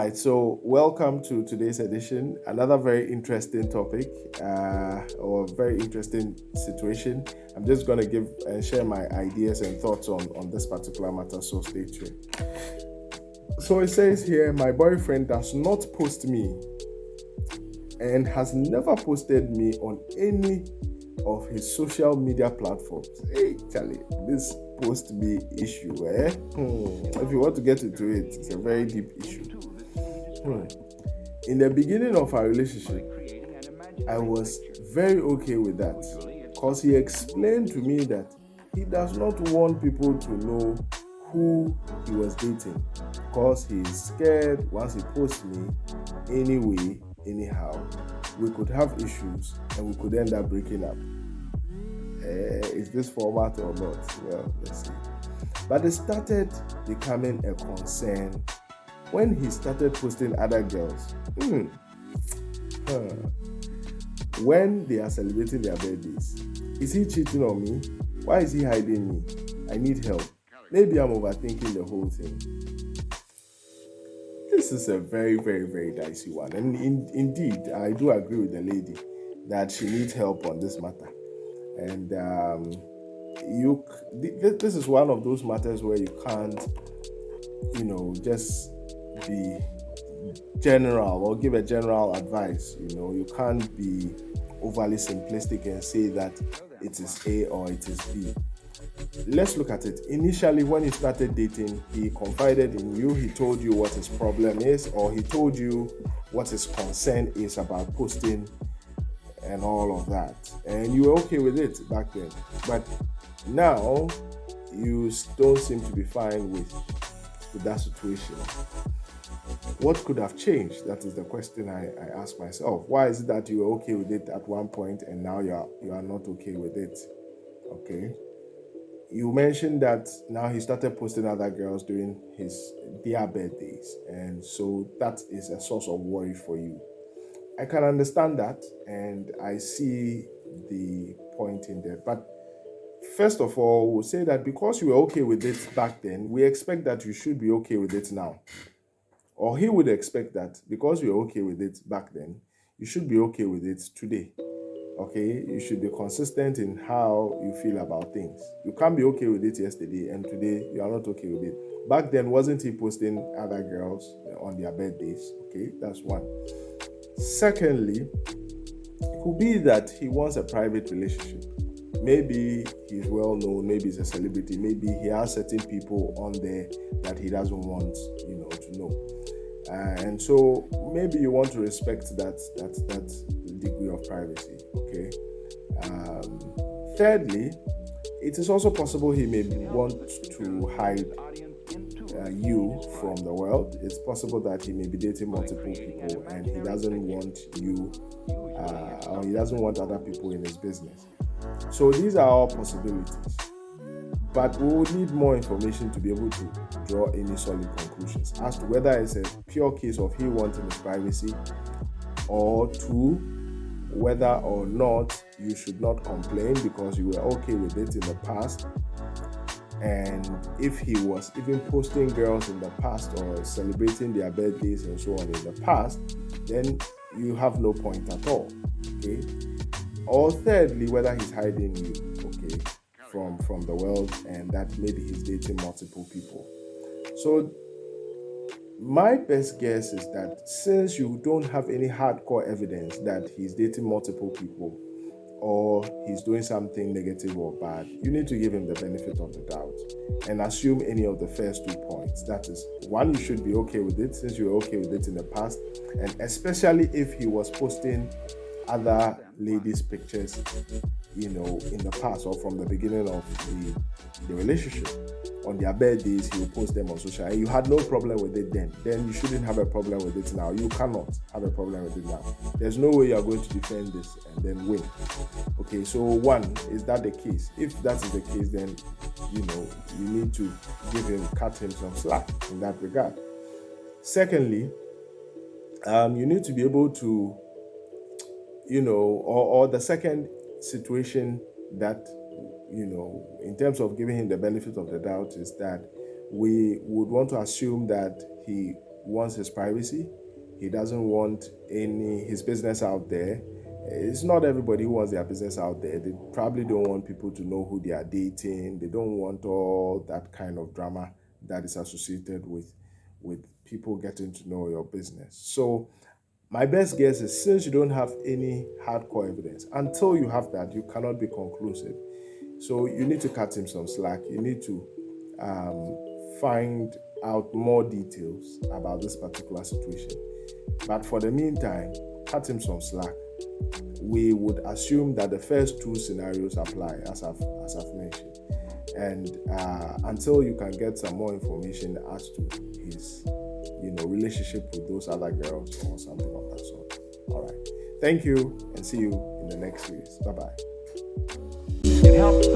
right, so welcome to today's edition. Another very interesting topic or very interesting situation. I'm just going to give and share my ideas and thoughts on this particular matter, so stay tuned. So it says here, my boyfriend does not post me and has never posted me on any of his social media platforms. Hey, Charlie, this post me issue, eh? If you want to get into it, it's a very deep issue. In the beginning of our relationship, I was very okay with that because he explained to me that he does not want people to know who he was dating because he is scared once he posts me anyway, anyhow, we could have issues and we could end up breaking up. Is this format or not? Well, let's see. But it started becoming a concern when he started posting other girls. When they are celebrating their birthdays. Is he cheating on me? Why is he hiding me? I need help. Maybe I'm overthinking the whole thing. This is a very, very, very dicey one. And indeed, I do agree with the lady that she needs help on this matter. And this is one of those matters where you can't, just be general or give a general advice. You can't be overly simplistic and say that it is A or it is B. Let's look at it. Initially, when you started dating, he confided in you, he told you what his problem is, or he told you what his concern is about posting and all of that. And you were okay with it back then. But now, you don't seem to be fine with that situation. What could have changed? That is the question I ask myself. Why is it that you were okay with it at one point and now you are not okay with it? Okay. You mentioned that now he started posting other girls during their birthdays, and so that is a source of worry for you. I can understand that, and I see the point in there. But first of all, we'll say that because you were okay with it back then, we expect that you should be okay with it now. Or he would expect that because you were okay with it back then, you should be okay with it today. Okay, you should be consistent in how you feel about things. You can't be okay with it yesterday and today you are not okay with it. Back then, wasn't he posting other girls on their birthdays? Okay, that's one. Secondly, it could be that he wants a private relationship. Maybe he's well known, maybe he's a celebrity, maybe he has certain people on there that he doesn't want, to know. And so maybe you want to respect that degree of privacy. Okay. Thirdly, it is also possible he may want to hide you from the world. It's possible that he may be dating multiple people and he doesn't want you, or he doesn't want other people in his business. So these are all possibilities. But we will need more information to be able to draw any solid conclusions as to whether it's a pure case of he wanting his privacy, or two, whether or not you should not complain because you were okay with it in the past. And if he was even posting girls in the past or celebrating their birthdays and so on in the past, then you have no point at all. Okay. Or thirdly, whether he's hiding you, okay, from the world, and that maybe he's dating multiple people. So my best guess is that since you don't have any hardcore evidence that he's dating multiple people or he's doing something negative or bad, you need to give him the benefit of the doubt and assume any of the first 2 points. That is, one, you should be okay with it since you were okay with it in the past, and especially if he was posting other ladies' pictures, in the past or from the beginning of the relationship. On their birthdays, he will post them on social, and you had no problem with it then you shouldn't have a problem with it now. You cannot have a problem with it now. There's no way you're going to defend this and then win. Okay, so one, is that the case? If that is the case, then you need to cut him some slack in that regard. Secondly, you need to be able to, or the second situation that, in terms of giving him the benefit of the doubt, is that we would want to assume that he wants his privacy. He doesn't want his business out there. It's not everybody who wants their business out there. They probably don't want people to know who they are dating. They don't want all that kind of drama that is associated with people getting to know your business. So my best guess is, since you don't have any hardcore evidence, until you have that, you cannot be conclusive. So you need to cut him some slack. You need to find out more details about this particular situation. But for the meantime, cut him some slack. We would assume that the first two scenarios apply, as I've mentioned. And until you can get some more information as to his relationship with those other girls or something of that sort. All right. Thank you, and see you in the next series. Bye bye. It helps